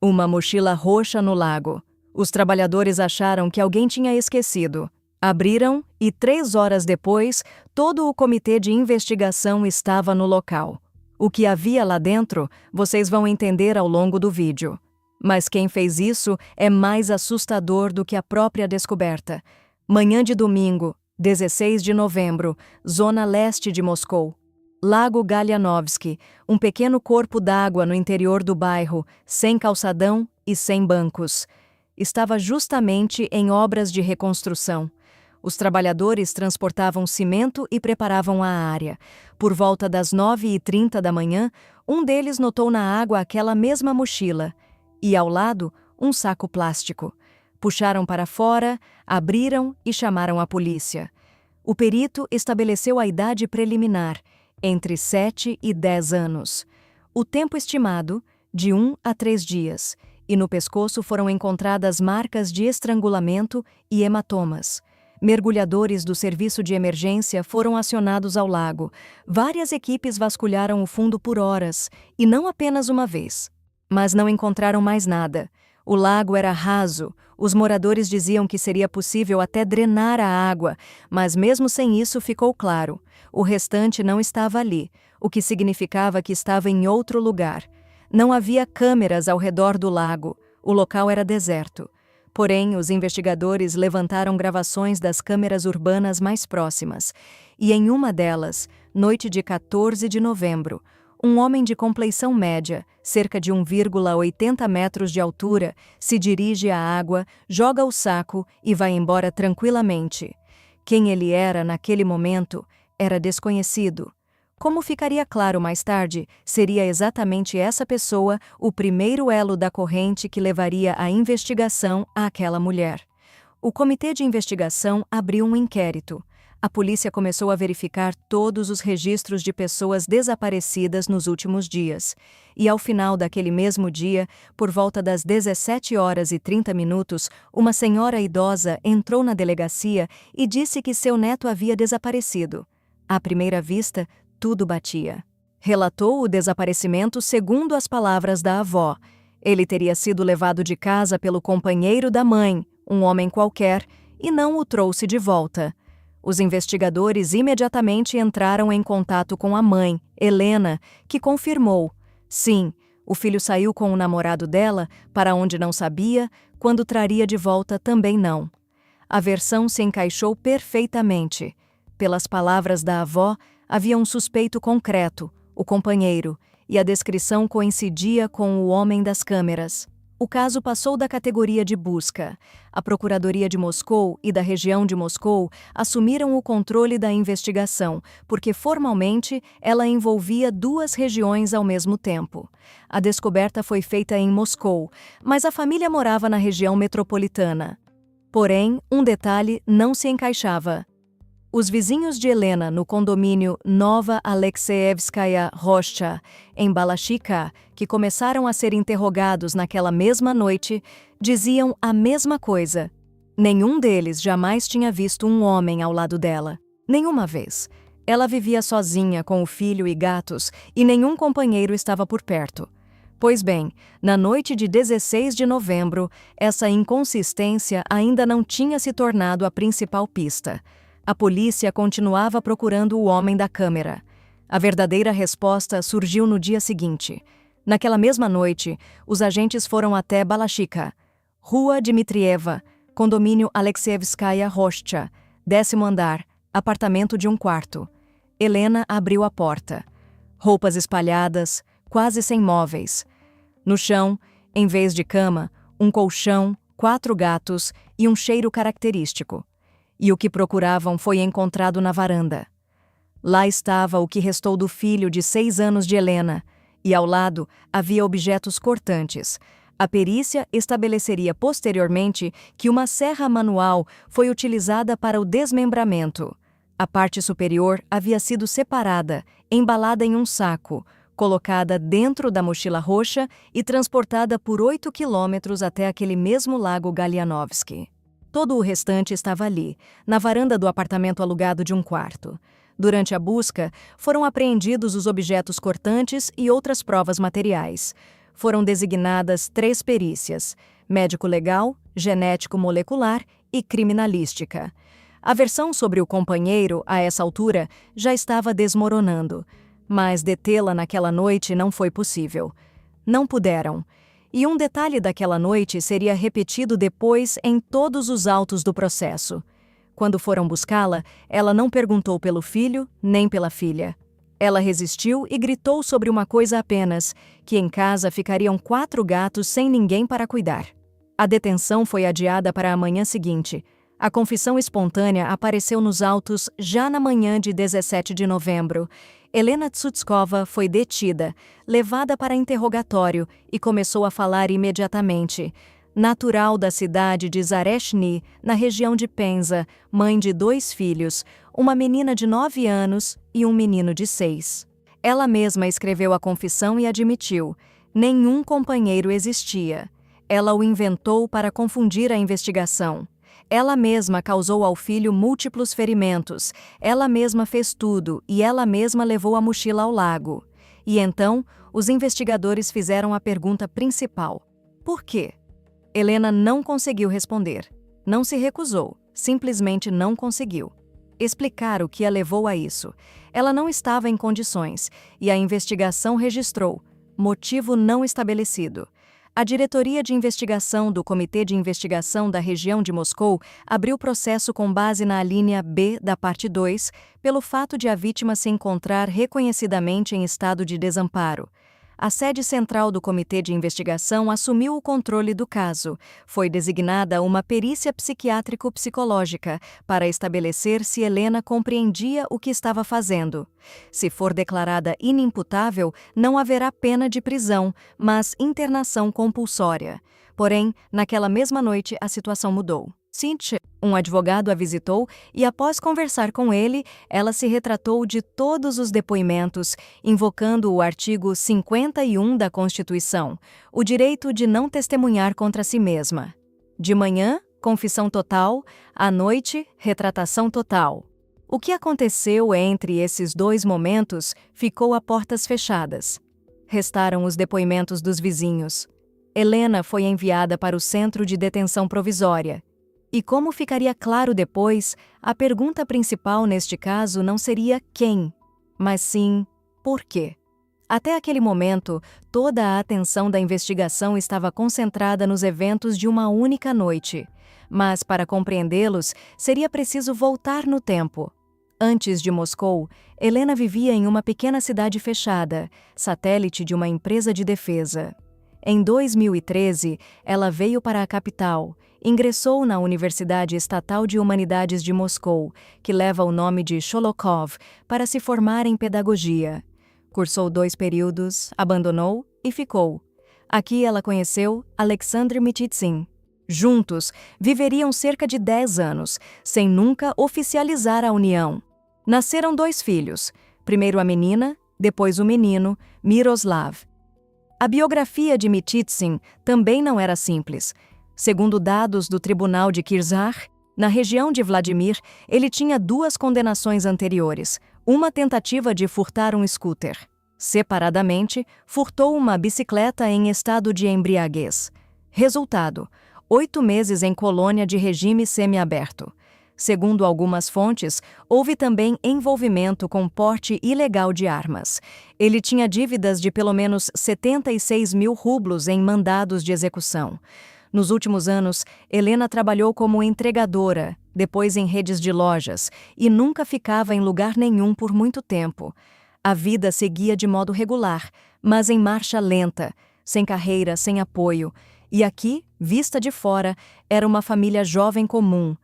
Uma mochila roxa no lago. Os trabalhadores acharam que alguém tinha esquecido. Abriram e 3 horas depois, todo o comitê de investigação estava no local. O que havia lá dentro, vocês vão entender ao longo do vídeo. Mas quem fez isso é mais assustador do que a própria descoberta. Manhã de domingo, 16 de novembro, zona leste de Moscou. Lago Galianovsky, um pequeno corpo d'água no interior do bairro, sem calçadão e sem bancos. Estava justamente em obras de reconstrução. Os trabalhadores transportavam cimento e preparavam a área. Por volta das 9h30 da manhã, um deles notou na água aquela mesma mochila. E ao lado, um saco plástico. Puxaram para fora, abriram e chamaram a polícia. O perito estabeleceu a idade preliminar, entre 7 e 10 anos. O tempo estimado, de 1 a 3 dias, e no pescoço foram encontradas marcas de estrangulamento e hematomas. Mergulhadores do serviço de emergência foram acionados ao lago. Várias equipes vasculharam o fundo por horas, e não apenas uma vez. Mas não encontraram mais nada. O lago era raso. Os moradores diziam que seria possível até drenar a água, mas mesmo sem isso ficou claro. O restante não estava ali, o que significava que estava em outro lugar. Não havia câmeras ao redor do lago. O local era deserto. Porém, os investigadores levantaram gravações das câmeras urbanas mais próximas. E em uma delas, noite de 14 de novembro, um homem de compleição média, cerca de 1,80 metros de altura, se dirige à água, joga o saco e vai embora tranquilamente. Quem ele era naquele momento era desconhecido. Como ficaria claro mais tarde, seria exatamente essa pessoa o primeiro elo da corrente que levaria a investigação àquela mulher. O comitê de investigação abriu um inquérito. A polícia começou a verificar todos os registros de pessoas desaparecidas nos últimos dias. E ao final daquele mesmo dia, por volta das 17h30, uma senhora idosa entrou na delegacia e disse que seu neto havia desaparecido. À primeira vista, tudo batia. Relatou o desaparecimento segundo as palavras da avó. Ele teria sido levado de casa pelo companheiro da mãe, um homem qualquer, e não o trouxe de volta. Os investigadores imediatamente entraram em contato com a mãe, Helena, que confirmou. Sim, o filho saiu com o namorado dela, para onde não sabia, quando traria de volta também não. A versão se encaixou perfeitamente. Pelas palavras da avó, havia um suspeito concreto, o companheiro, e a descrição coincidia com o homem das câmeras. O caso passou da categoria de busca. A Procuradoria de Moscou e da região de Moscou assumiram o controle da investigação, porque formalmente ela envolvia 2 regiões ao mesmo tempo. A descoberta foi feita em Moscou, mas a família morava na região metropolitana. Porém, um detalhe não se encaixava. Os vizinhos de Helena no condomínio Nova Alexeyevskaya Rocha, em Balashikha, que começaram a ser interrogados naquela mesma noite, diziam a mesma coisa. Nenhum deles jamais tinha visto um homem ao lado dela. Nenhuma vez. Ela vivia sozinha com o filho e gatos e nenhum companheiro estava por perto. Pois bem, na noite de 16 de novembro, essa inconsistência ainda não tinha se tornado a principal pista. A polícia continuava procurando o homem da câmera. A verdadeira resposta surgiu no dia seguinte. Naquela mesma noite, os agentes foram até Balashikha, Rua Dmitrieva, condomínio Alexeyevskaya Rocha, 10º andar, apartamento de um quarto. Helena abriu a porta. Roupas espalhadas, quase sem móveis. No chão, em vez de cama, um colchão, 4 gatos e um cheiro característico. E o que procuravam foi encontrado na varanda. Lá estava o que restou do filho de 6 anos de Helena, e ao lado havia objetos cortantes. A perícia estabeleceria posteriormente que uma serra manual foi utilizada para o desmembramento. A parte superior havia sido separada, embalada em um saco, colocada dentro da mochila roxa e transportada por 8 quilômetros até aquele mesmo lago Galianovsky. Todo o restante estava ali, na varanda do apartamento alugado de um quarto. Durante a busca, foram apreendidos os objetos cortantes e outras provas materiais. foram designadas 3 perícias: médico-legal, genético-molecular e criminalística. A versão sobre o companheiro, a essa altura, já estava desmoronando, mas detê-la naquela noite não foi possível. Não puderam. E um detalhe daquela noite seria repetido depois em todos os autos do processo. Quando foram buscá-la, ela não perguntou pelo filho nem pela filha. Ela resistiu e gritou sobre uma coisa apenas, que em casa ficariam 4 gatos sem ninguém para cuidar. A detenção foi adiada para a manhã seguinte. A confissão espontânea apareceu nos autos já na manhã de 17 de novembro. Helena Tsutskova foi detida, levada para interrogatório e começou a falar imediatamente. Natural da cidade de Zareshny, na região de Penza, mãe de 2 filhos, uma menina de 9 anos e um menino de 6. Ela mesma escreveu a confissão e admitiu: nenhum companheiro existia. Ela o inventou para confundir a investigação. Ela mesma causou ao filho múltiplos ferimentos, ela mesma fez tudo e ela mesma levou a mochila ao lago. E então, os investigadores fizeram a pergunta principal: por quê? Helena não conseguiu responder. Não se recusou, simplesmente não conseguiu explicar o que a levou a isso. Ela não estava em condições, e a investigação registrou: motivo não estabelecido. A Diretoria de Investigação do Comitê de Investigação da Região de Moscou abriu processo com base na alínea B da parte 2, pelo fato de a vítima se encontrar reconhecidamente em estado de desamparo. A sede central do Comitê de Investigação assumiu o controle do caso. Foi designada uma perícia psiquiátrico-psicológica para estabelecer se Helena compreendia o que estava fazendo. Se for declarada inimputável, não haverá pena de prisão, mas internação compulsória. Porém, naquela mesma noite, a situação mudou. Cynthia, um advogado, a visitou e, após conversar com ele, ela se retratou de todos os depoimentos, invocando o artigo 51 da Constituição, o direito de não testemunhar contra si mesma. De manhã, confissão total; à noite, retratação total. O que aconteceu entre esses 2 momentos ficou a portas fechadas. Restaram os depoimentos dos vizinhos. Helena foi enviada para o Centro de Detenção Provisória. E como ficaria claro depois, a pergunta principal neste caso não seria quem, mas sim por quê. Até aquele momento, toda a atenção da investigação estava concentrada nos eventos de uma única noite. Mas, para compreendê-los, seria preciso voltar no tempo. Antes de Moscou, Helena vivia em uma pequena cidade fechada, satélite de uma empresa de defesa. Em 2013, ela veio para a capital. Ingressou na Universidade Estatal de Humanidades de Moscou, que leva o nome de Sholokov, para se formar em pedagogia. Cursou 2 períodos, abandonou e ficou. Aqui ela conheceu Alexander Mititsin. Juntos, viveriam cerca de 10 anos, sem nunca oficializar a união. Nasceram 2 filhos, primeiro a menina, depois o menino, Miroslav. A biografia de Mititsin também não era simples. Segundo dados do Tribunal de Kirzar, na região de Vladimir, ele tinha 2 condenações anteriores, uma tentativa de furtar um scooter. Separadamente, furtou uma bicicleta em estado de embriaguez. Resultado: 8 meses em colônia de regime semiaberto. Segundo algumas fontes, houve também envolvimento com porte ilegal de armas. Ele tinha dívidas de pelo menos 76 mil rublos em mandados de execução. Nos últimos anos, Helena trabalhou como entregadora, depois em redes de lojas, e nunca ficava em lugar nenhum por muito tempo. A vida seguia de modo regular, mas em marcha lenta, sem carreira, sem apoio. E aqui, vista de fora, era uma família jovem comum.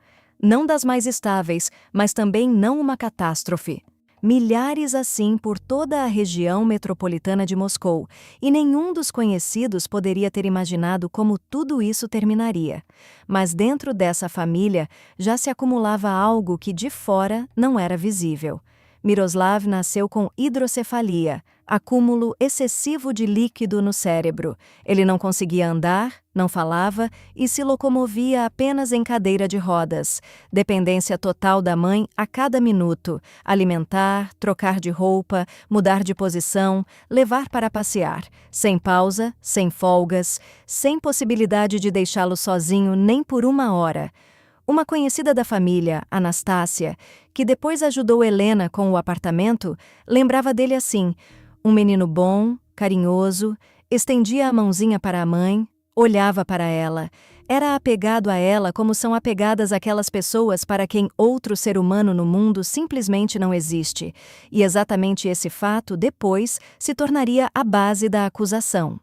Não das mais estáveis, mas também não uma catástrofe. Milhares assim por toda a região metropolitana de Moscou, e nenhum dos conhecidos poderia ter imaginado como tudo isso terminaria. Mas dentro dessa família já se acumulava algo que de fora não era visível. Miroslav nasceu com hidrocefalia, acúmulo excessivo de líquido no cérebro. Ele não conseguia andar, não falava e se locomovia apenas em cadeira de rodas. Dependência total da mãe a cada minuto. Alimentar, trocar de roupa, mudar de posição, levar para passear. Sem pausa, sem folgas, sem possibilidade de deixá-lo sozinho nem por uma hora. Uma conhecida da família, Anastácia, que depois ajudou Helena com o apartamento, lembrava dele assim: um menino bom, carinhoso, estendia a mãozinha para a mãe, olhava para ela. Era apegado a ela como são apegadas aquelas pessoas para quem outro ser humano no mundo simplesmente não existe. E exatamente esse fato, depois, se tornaria a base da acusação.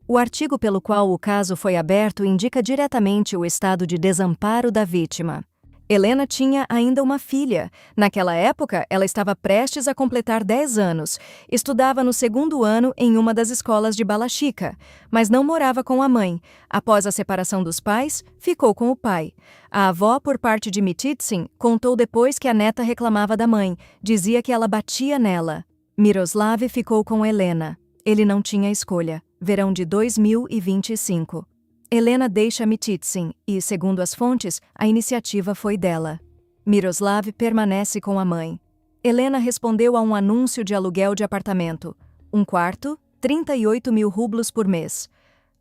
O artigo pelo qual o caso foi aberto indica diretamente o estado de desamparo da vítima. Helena tinha ainda uma filha. Naquela época, ela estava prestes a completar 10 anos. Estudava no 2º ano em uma das escolas de Bala Chica, mas não morava com a mãe. Após a separação dos pais, ficou com o pai. A avó, por parte de Mititsin, contou depois que a neta reclamava da mãe. Dizia que ela batia nela. Miroslav ficou com Helena. Ele não tinha escolha. Verão de 2025. Helena deixa Mititsin e, segundo as fontes, a iniciativa foi dela. Miroslav permanece com a mãe. Helena respondeu a um anúncio de aluguel de apartamento. Um quarto, 38 mil rublos por mês.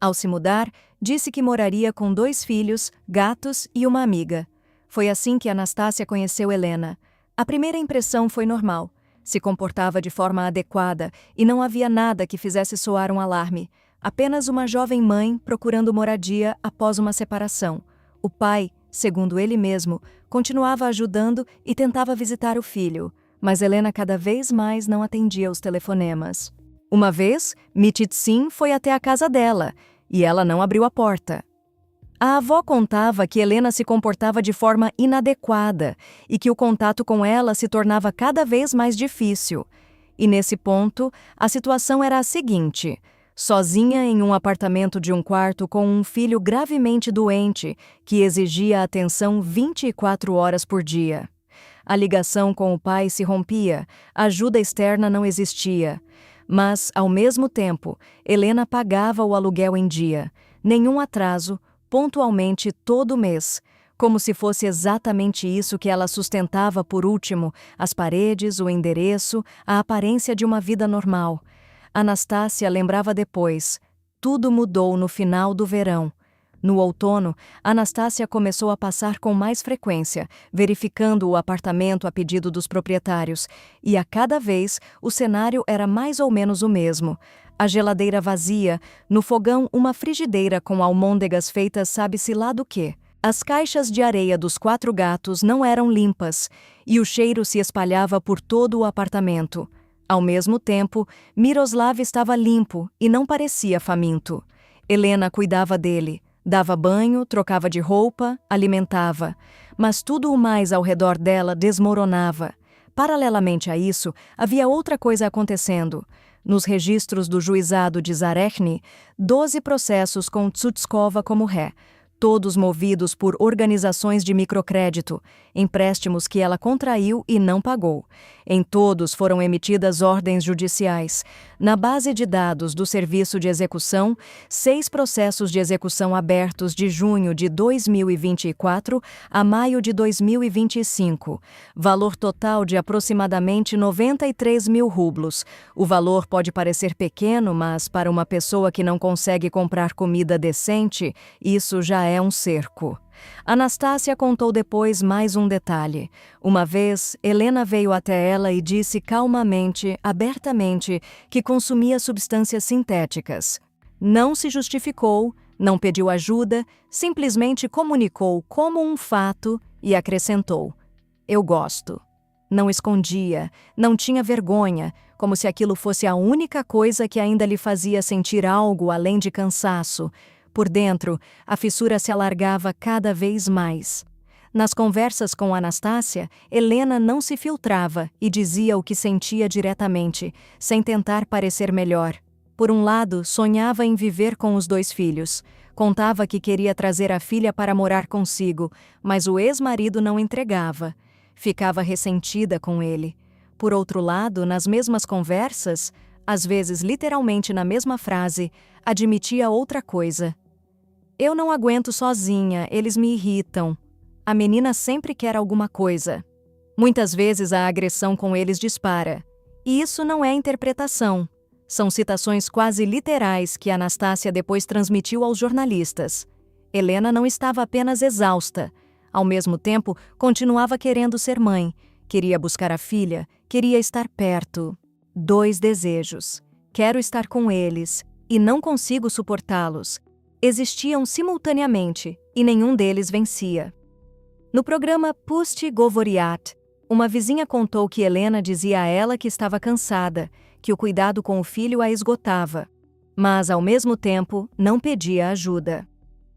Ao se mudar, disse que moraria com 2 filhos, gatos e uma amiga. Foi assim que Anastácia conheceu Helena. A primeira impressão foi normal. Se comportava de forma adequada e não havia nada que fizesse soar um alarme. Apenas uma jovem mãe procurando moradia após uma separação. O pai, segundo ele mesmo, continuava ajudando e tentava visitar o filho, mas Helena cada vez mais não atendia os telefonemas. Uma vez, Mititsin foi até a casa dela e ela não abriu a porta. A avó contava que Helena se comportava de forma inadequada e que o contato com ela se tornava cada vez mais difícil. E nesse ponto, a situação era a seguinte: sozinha em um apartamento de um quarto com um filho gravemente doente que exigia atenção 24 horas por dia. A ligação com o pai se rompia, ajuda externa não existia. Mas, ao mesmo tempo, Helena pagava o aluguel em dia, nenhum atraso, pontualmente todo mês, como se fosse exatamente isso que ela sustentava por último: as paredes, o endereço, a aparência de uma vida normal. Anastácia lembrava depois: tudo mudou no final do verão. No outono, Anastácia começou a passar com mais frequência, verificando o apartamento a pedido dos proprietários, e a cada vez o cenário era mais ou menos o mesmo. A geladeira vazia, no fogão uma frigideira com almôndegas feitas sabe-se lá do quê. As caixas de areia dos 4 gatos não eram limpas, e o cheiro se espalhava por todo o apartamento. Ao mesmo tempo, Miroslav estava limpo e não parecia faminto. Helena cuidava dele, dava banho, trocava de roupa, alimentava, mas tudo o mais ao redor dela desmoronava. Paralelamente a isso, havia outra coisa acontecendo. Nos registros do juizado de Zarechny, 12 processos com Tsutskova como ré, todos movidos por organizações de microcrédito, empréstimos que ela contraiu e não pagou. Em todos foram emitidas ordens judiciais. Na base de dados do Serviço de Execução, 6 processos de execução abertos de junho de 2024 a maio de 2025. Valor total de aproximadamente 93 mil rublos. O valor pode parecer pequeno, mas para uma pessoa que não consegue comprar comida decente, isso já é um cerco. Anastácia contou depois mais um detalhe. Uma vez, Helena veio até ela e disse calmamente, abertamente, que consumia substâncias sintéticas. Não se justificou, não pediu ajuda, simplesmente comunicou como um fato e acrescentou: "Eu gosto." Não escondia, não tinha vergonha, como se aquilo fosse a única coisa que ainda lhe fazia sentir algo além de cansaço. Por dentro, a fissura se alargava cada vez mais. Nas conversas com Anastácia, Helena não se filtrava e dizia o que sentia diretamente, sem tentar parecer melhor. Por um lado, sonhava em viver com os 2 filhos. Contava que queria trazer a filha para morar consigo, mas o ex-marido não entregava. Ficava ressentida com ele. Por outro lado, nas mesmas conversas, às vezes literalmente na mesma frase, admitia outra coisa. Eu não aguento sozinha, eles me irritam. A menina sempre quer alguma coisa. Muitas vezes a agressão com eles dispara. E isso não é interpretação. São citações quase literais que Anastácia depois transmitiu aos jornalistas. Helena não estava apenas exausta. Ao mesmo tempo, continuava querendo ser mãe. Queria buscar a filha, queria estar perto. 2 desejos. Quero estar com eles, e não consigo suportá-los. Existiam simultaneamente, e nenhum deles vencia. No programa Pusti Govoriat, uma vizinha contou que Helena dizia a ela que estava cansada, que o cuidado com o filho a esgotava, mas, ao mesmo tempo, não pedia ajuda.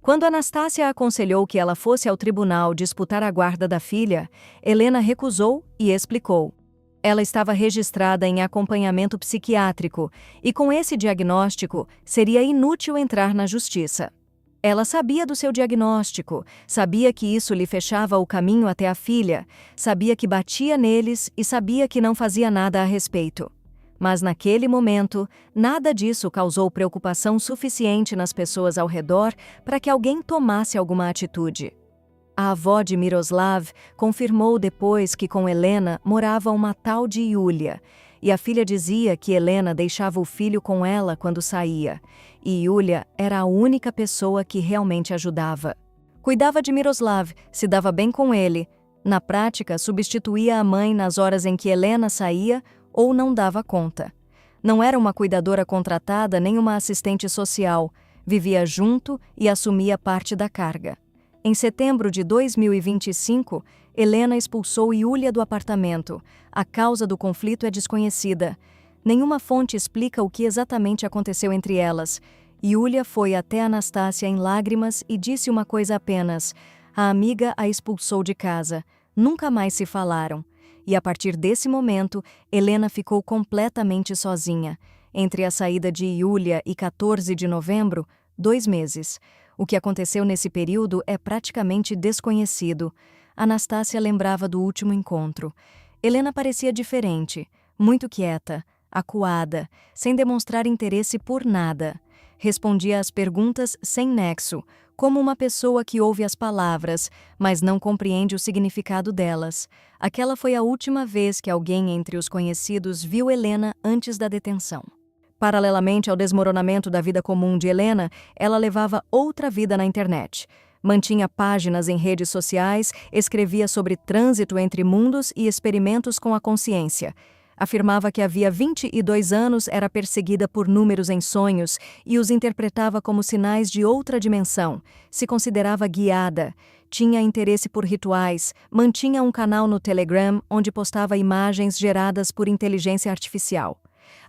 Quando Anastácia aconselhou que ela fosse ao tribunal disputar a guarda da filha, Helena recusou e explicou. Ela estava registrada em acompanhamento psiquiátrico e, com esse diagnóstico, seria inútil entrar na justiça. Ela sabia do seu diagnóstico, sabia que isso lhe fechava o caminho até a filha, sabia que batia neles e sabia que não fazia nada a respeito. Mas naquele momento, nada disso causou preocupação suficiente nas pessoas ao redor para que alguém tomasse alguma atitude. A avó de Miroslav confirmou depois que com Helena morava uma tal de Yulia, e a filha dizia que Helena deixava o filho com ela quando saía, e Yulia era a única pessoa que realmente ajudava. Cuidava de Miroslav, se dava bem com ele. Na prática, substituía a mãe nas horas em que Helena saía ou não dava conta. Não era uma cuidadora contratada nem uma assistente social, vivia junto e assumia parte da carga. Em setembro de 2025, Helena expulsou Yulia do apartamento. A causa do conflito é desconhecida. Nenhuma fonte explica o que exatamente aconteceu entre elas. Yulia foi até Anastácia em lágrimas e disse uma coisa apenas. A amiga a expulsou de casa. Nunca mais se falaram. E a partir desse momento, Helena ficou completamente sozinha. Entre a saída de Yulia e 14 de novembro, 2 meses. O que aconteceu nesse período é praticamente desconhecido. Anastácia lembrava do último encontro. Helena parecia diferente, muito quieta, acuada, sem demonstrar interesse por nada. Respondia às perguntas sem nexo, como uma pessoa que ouve as palavras, mas não compreende o significado delas. Aquela foi a última vez que alguém entre os conhecidos viu Helena antes da detenção. Paralelamente ao desmoronamento da vida comum de Helena, ela levava outra vida na internet. Mantinha páginas em redes sociais, escrevia sobre trânsito entre mundos e experimentos com a consciência. Afirmava que havia 22 anos era perseguida por números em sonhos e os interpretava como sinais de outra dimensão. Se considerava guiada. Tinha interesse por rituais, mantinha um canal no Telegram onde postava imagens geradas por inteligência artificial.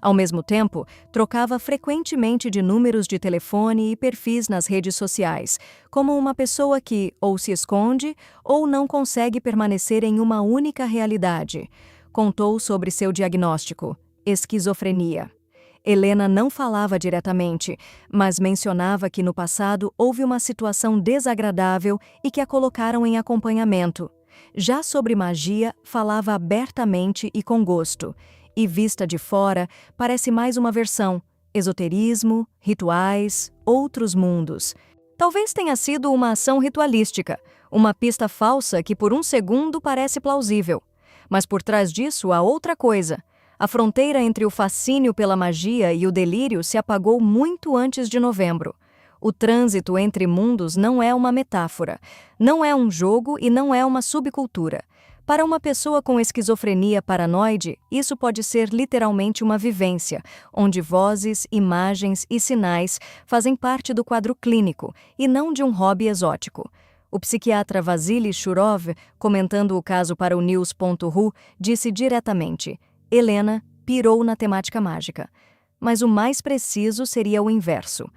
Ao mesmo tempo, trocava frequentemente de números de telefone e perfis nas redes sociais, como uma pessoa que ou se esconde ou não consegue permanecer em uma única realidade. Contou sobre seu diagnóstico: esquizofrenia. Helena não falava diretamente, mas mencionava que no passado houve uma situação desagradável e que a colocaram em acompanhamento. Já sobre magia, falava abertamente e com gosto. E vista de fora, parece mais uma versão: esoterismo, rituais, outros mundos. Talvez tenha sido uma ação ritualística, uma pista falsa que por um segundo parece plausível. Mas por trás disso há outra coisa. A fronteira entre o fascínio pela magia e o delírio se apagou muito antes de novembro. O trânsito entre mundos não é uma metáfora, não é um jogo e não é uma subcultura. Para uma pessoa com esquizofrenia paranoide, isso pode ser literalmente uma vivência, onde vozes, imagens e sinais fazem parte do quadro clínico e não de um hobby exótico. O psiquiatra Vasily Shurov, comentando o caso para o News.ru, disse diretamente: Helena pirou na temática mágica. Mas o mais preciso seria o inverso.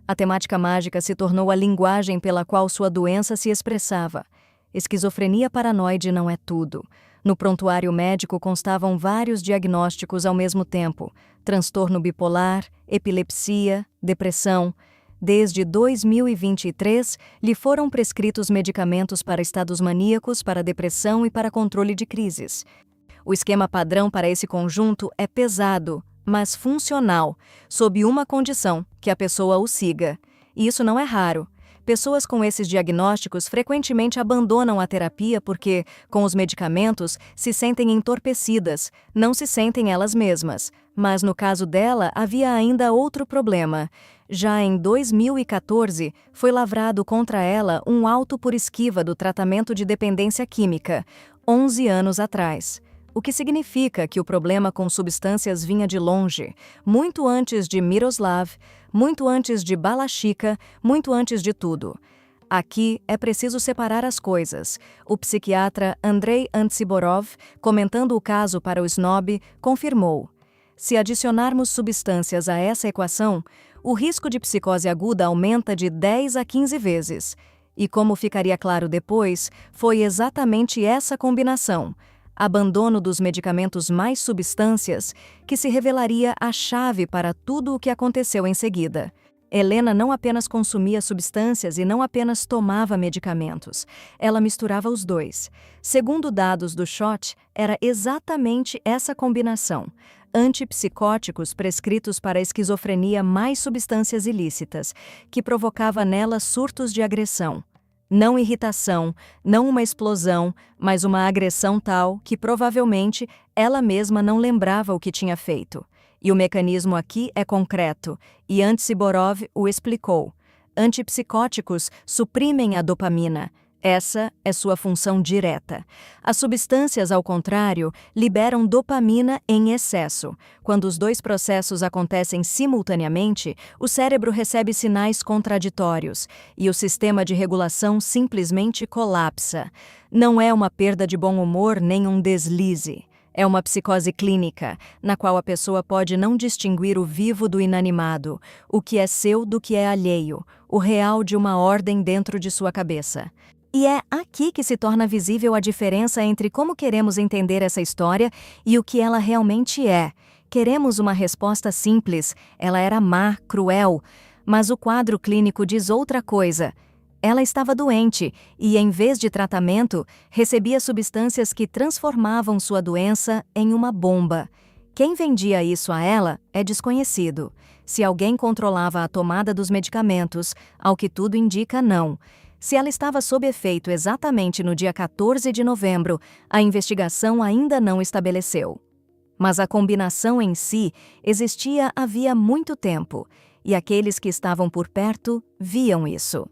A temática mágica se tornou a linguagem pela qual sua doença se expressava. Esquizofrenia paranoide não é tudo. No prontuário médico constavam vários diagnósticos ao mesmo tempo: transtorno bipolar, epilepsia, depressão. Desde 2023, lhe foram prescritos medicamentos para estados maníacos, para depressão e para controle de crises. O esquema padrão para esse conjunto é pesado, mas funcional, sob uma condição, que a pessoa o siga. E isso não é raro. Pessoas com esses diagnósticos frequentemente abandonam a terapia porque, com os medicamentos, se sentem entorpecidas, não se sentem elas mesmas. Mas no caso dela, havia ainda outro problema. Já em 2014, foi lavrado contra ela um auto por esquiva do tratamento de dependência química, 11 anos atrás. O que significa que o problema com substâncias vinha de longe, muito antes de Miroslav, muito antes de Balashikha, muito antes de tudo. Aqui é preciso separar as coisas. O psiquiatra Andrei Antsiborov, comentando o caso para o Snob, confirmou: se adicionarmos substâncias a essa equação, o risco de psicose aguda aumenta de 10 a 15 vezes. E como ficaria claro depois, foi exatamente essa combinação, abandono dos medicamentos mais substâncias, que se revelaria a chave para tudo o que aconteceu em seguida. Helena não apenas consumia substâncias e não apenas tomava medicamentos. Ela misturava os dois. Segundo dados do SHOT, era exatamente essa combinação: antipsicóticos prescritos para a esquizofrenia mais substâncias ilícitas, que provocava nela surtos de agressão. Não irritação, não uma explosão, mas uma agressão tal que provavelmente ela mesma não lembrava o que tinha feito. E o mecanismo aqui é concreto, e Antsiborov o explicou. Antipsicóticos suprimem a dopamina. Essa é sua função direta. As substâncias, ao contrário, liberam dopamina em excesso. Quando os dois processos acontecem simultaneamente, o cérebro recebe sinais contraditórios e o sistema de regulação simplesmente colapsa. Não é uma perda de bom humor nem um deslize. É uma psicose clínica, na qual a pessoa pode não distinguir o vivo do inanimado, o que é seu do que é alheio, o real de uma ordem dentro de sua cabeça. E é aqui que se torna visível a diferença entre como queremos entender essa história e o que ela realmente é. Queremos uma resposta simples: ela era má, cruel. Mas o quadro clínico diz outra coisa. Ela estava doente e, em vez de tratamento, recebia substâncias que transformavam sua doença em uma bomba. Quem vendia isso a ela é desconhecido. Se alguém controlava a tomada dos medicamentos, ao que tudo indica, não. Se ela estava sob efeito exatamente no dia 14 de novembro, a investigação ainda não estabeleceu. Mas a combinação em si existia havia muito tempo, e aqueles que estavam por perto viam isso.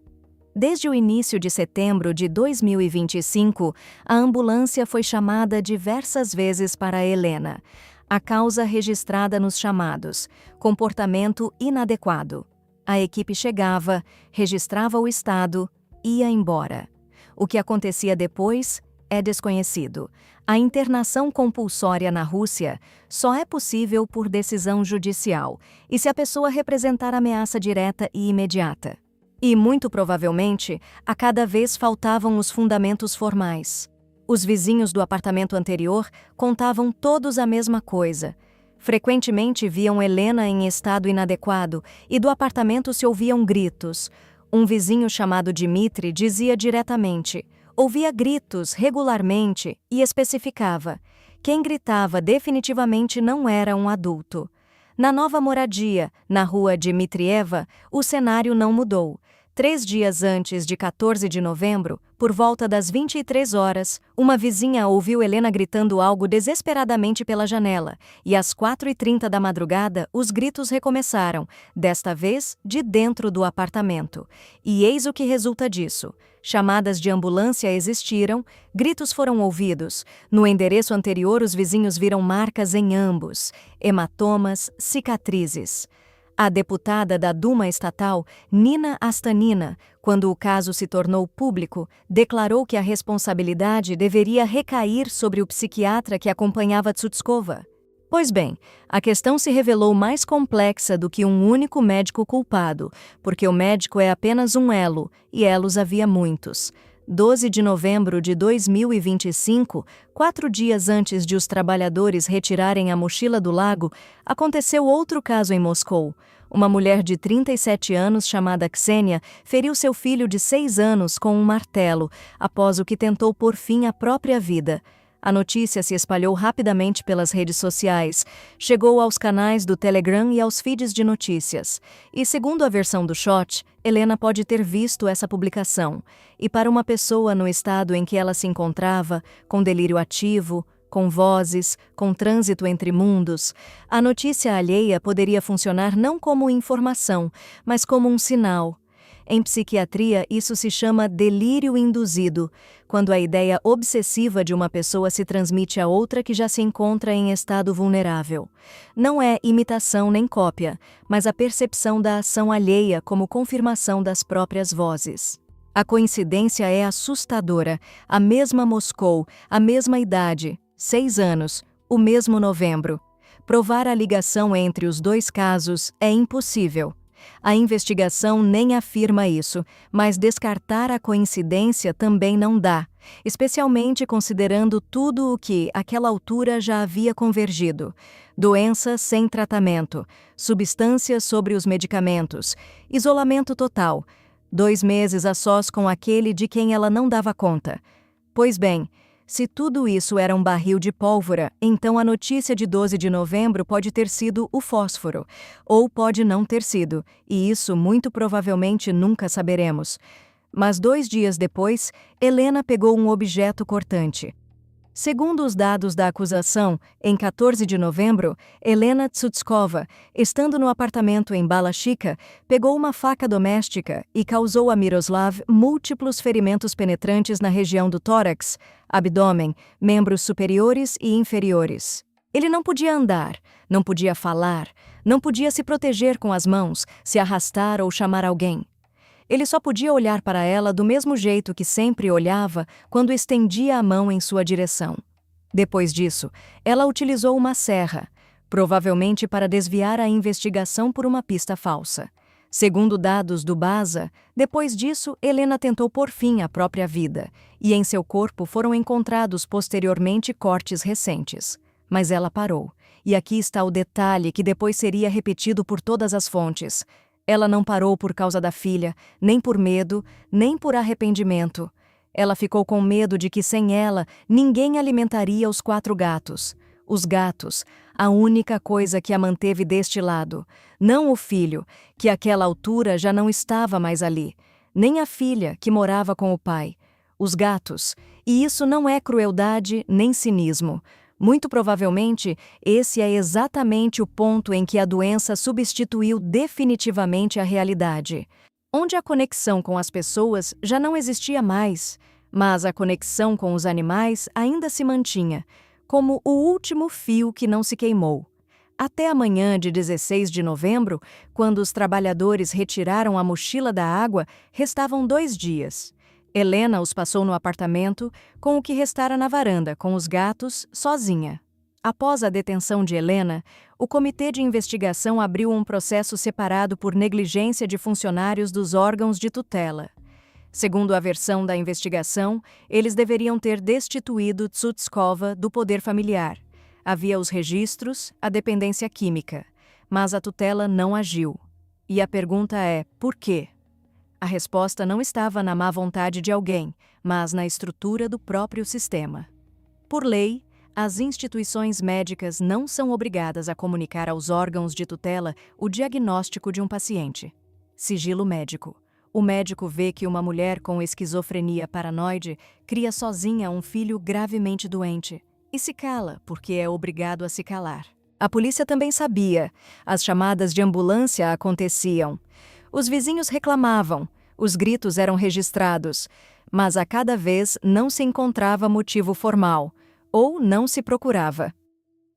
Desde o início de setembro de 2025, a ambulância foi chamada diversas vezes para Helena. A causa registrada nos chamados: comportamento inadequado. A equipe chegava, registrava o estado, ia embora. O que acontecia depois é desconhecido. A internação compulsória na Rússia só é possível por decisão judicial e se a pessoa representar ameaça direta e imediata. E, muito provavelmente, a cada vez faltavam os fundamentos formais. Os vizinhos do apartamento anterior contavam todos a mesma coisa. Frequentemente viam Helena em estado inadequado e do apartamento se ouviam gritos. Um vizinho chamado Dmitri dizia diretamente: ouvia gritos regularmente e especificava: quem gritava definitivamente não era um adulto. Na nova moradia, na rua Dmitrieva, o cenário não mudou. 3 dias antes de 14 de novembro, por volta das 23 horas, uma vizinha ouviu Helena gritando algo desesperadamente pela janela, e às 4h30 da madrugada, os gritos recomeçaram, desta vez de dentro do apartamento. E eis o que resulta disso. Chamadas de ambulância existiram, gritos foram ouvidos. No endereço anterior, os vizinhos viram marcas em ambos, hematomas, cicatrizes. A deputada da Duma estatal, Nina Astanina, quando o caso se tornou público, declarou que a responsabilidade deveria recair sobre o psiquiatra que acompanhava Tsutskova. Pois bem, a questão se revelou mais complexa do que um único médico culpado, porque o médico é apenas um elo, e elos havia muitos. 12 de novembro de 2025, 4 dias antes de os trabalhadores retirarem a mochila do lago, aconteceu outro caso em Moscou. Uma mulher de 37 anos chamada Ksenia feriu seu filho de 6 anos com um martelo, após o que tentou pôr fim à própria vida. A notícia se espalhou rapidamente pelas redes sociais, chegou aos canais do Telegram e aos feeds de notícias. E, segundo a versão do Shot, Helena pode ter visto essa publicação. E para uma pessoa no estado em que ela se encontrava, com delírio ativo, com vozes, com trânsito entre mundos, a notícia alheia poderia funcionar não como informação, mas como um sinal. Em psiquiatria, isso se chama delírio induzido, quando a ideia obsessiva de uma pessoa se transmite a outra que já se encontra em estado vulnerável. Não é imitação nem cópia, mas a percepção da ação alheia como confirmação das próprias vozes. A coincidência é assustadora. A mesma Moscou, a mesma idade, 6 anos, o mesmo novembro. Provar a ligação entre os dois casos é impossível. A investigação nem afirma isso, mas descartar a coincidência também não dá, especialmente considerando tudo o que, àquela altura, já havia convergido: doença sem tratamento, substâncias sobre os medicamentos, isolamento total, 2 meses a sós com aquele de quem ela não dava conta. Pois bem, se tudo isso era um barril de pólvora, então a notícia de 12 de novembro pode ter sido o fósforo, ou pode não ter sido, e isso muito provavelmente nunca saberemos. Mas 2 dias depois, Helena pegou um objeto cortante. Segundo os dados da acusação, em 14 de novembro, Helena Tsutskova, estando no apartamento em Balashikha, pegou uma faca doméstica e causou a Miroslav múltiplos ferimentos penetrantes na região do tórax, abdômen, membros superiores e inferiores. Ele não podia andar, não podia falar, não podia se proteger com as mãos, se arrastar ou chamar alguém. Ele só podia olhar para ela do mesmo jeito que sempre olhava quando estendia a mão em sua direção. Depois disso, ela utilizou uma serra, provavelmente para desviar a investigação por uma pista falsa. Segundo dados do BASA, depois disso, Helena tentou pôr fim à própria vida, e em seu corpo foram encontrados posteriormente cortes recentes. Mas ela parou, e aqui está o detalhe que depois seria repetido por todas as fontes. Ela não parou por causa da filha, nem por medo, nem por arrependimento. Ela ficou com medo de que sem ela ninguém alimentaria os 4 gatos. Os gatos, a única coisa que a manteve deste lado. Não o filho, que àquela altura já não estava mais ali. Nem a filha, que morava com o pai. Os gatos. E isso não é crueldade nem cinismo. Muito provavelmente, esse é exatamente o ponto em que a doença substituiu definitivamente a realidade. Onde a conexão com as pessoas já não existia mais, mas a conexão com os animais ainda se mantinha, como o último fio que não se queimou. Até a manhã de 16 de novembro, quando os trabalhadores retiraram a mochila da água, restavam 2 dias. Helena os passou no apartamento, com o que restara na varanda, com os gatos, sozinha. Após a detenção de Helena, o Comitê de Investigação abriu um processo separado por negligência de funcionários dos órgãos de tutela. Segundo a versão da investigação, eles deveriam ter destituído Tsutskova do poder familiar. Havia os registros, a dependência química, mas a tutela não agiu. E a pergunta é, por quê? A resposta não estava na má vontade de alguém, mas na estrutura do próprio sistema. Por lei, as instituições médicas não são obrigadas a comunicar aos órgãos de tutela o diagnóstico de um paciente. Sigilo médico. O médico vê que uma mulher com esquizofrenia paranoide cria sozinha um filho gravemente doente e se cala porque é obrigado a se calar. A polícia também sabia. As chamadas de ambulância aconteciam. Os vizinhos reclamavam, os gritos eram registrados, mas a cada vez não se encontrava motivo formal, ou não se procurava.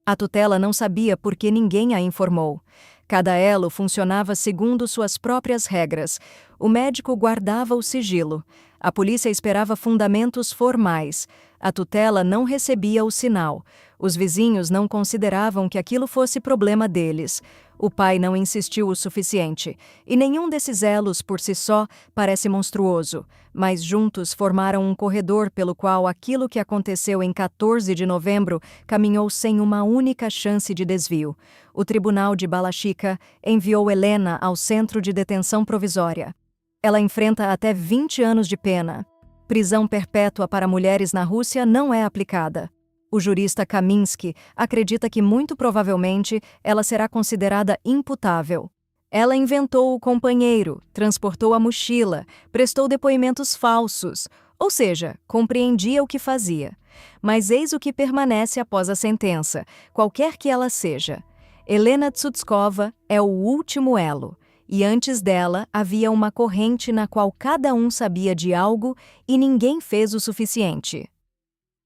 A tutela não sabia por que ninguém a informou. Cada elo funcionava segundo suas próprias regras. O médico guardava o sigilo. A polícia esperava fundamentos formais. A tutela não recebia o sinal. Os vizinhos não consideravam que aquilo fosse problema deles. O pai não insistiu o suficiente. E nenhum desses elos por si só parece monstruoso, mas juntos formaram um corredor pelo qual aquilo que aconteceu em 14 de novembro caminhou sem uma única chance de desvio. O tribunal de Balashikha enviou Helena ao centro de detenção provisória. Ela enfrenta até 20 anos de pena. Prisão perpétua para mulheres na Rússia não é aplicada. O jurista Kaminsky acredita que muito provavelmente ela será considerada imputável. Ela inventou o companheiro, transportou a mochila, prestou depoimentos falsos, ou seja, compreendia o que fazia. Mas eis o que permanece após a sentença, qualquer que ela seja. Helena Tsutskova é o último elo, e antes dela havia uma corrente na qual cada um sabia de algo e ninguém fez o suficiente.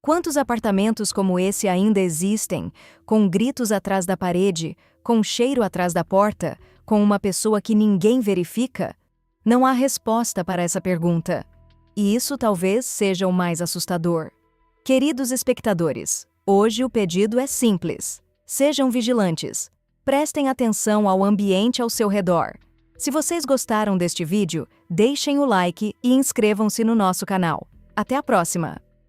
Quantos apartamentos como esse ainda existem, com gritos atrás da parede, com cheiro atrás da porta, com uma pessoa que ninguém verifica? Não há resposta para essa pergunta. E isso talvez seja o mais assustador. Queridos espectadores, hoje o pedido é simples. Sejam vigilantes. Prestem atenção ao ambiente ao seu redor. Se vocês gostaram deste vídeo, deixem o like e inscrevam-se no nosso canal. Até a próxima!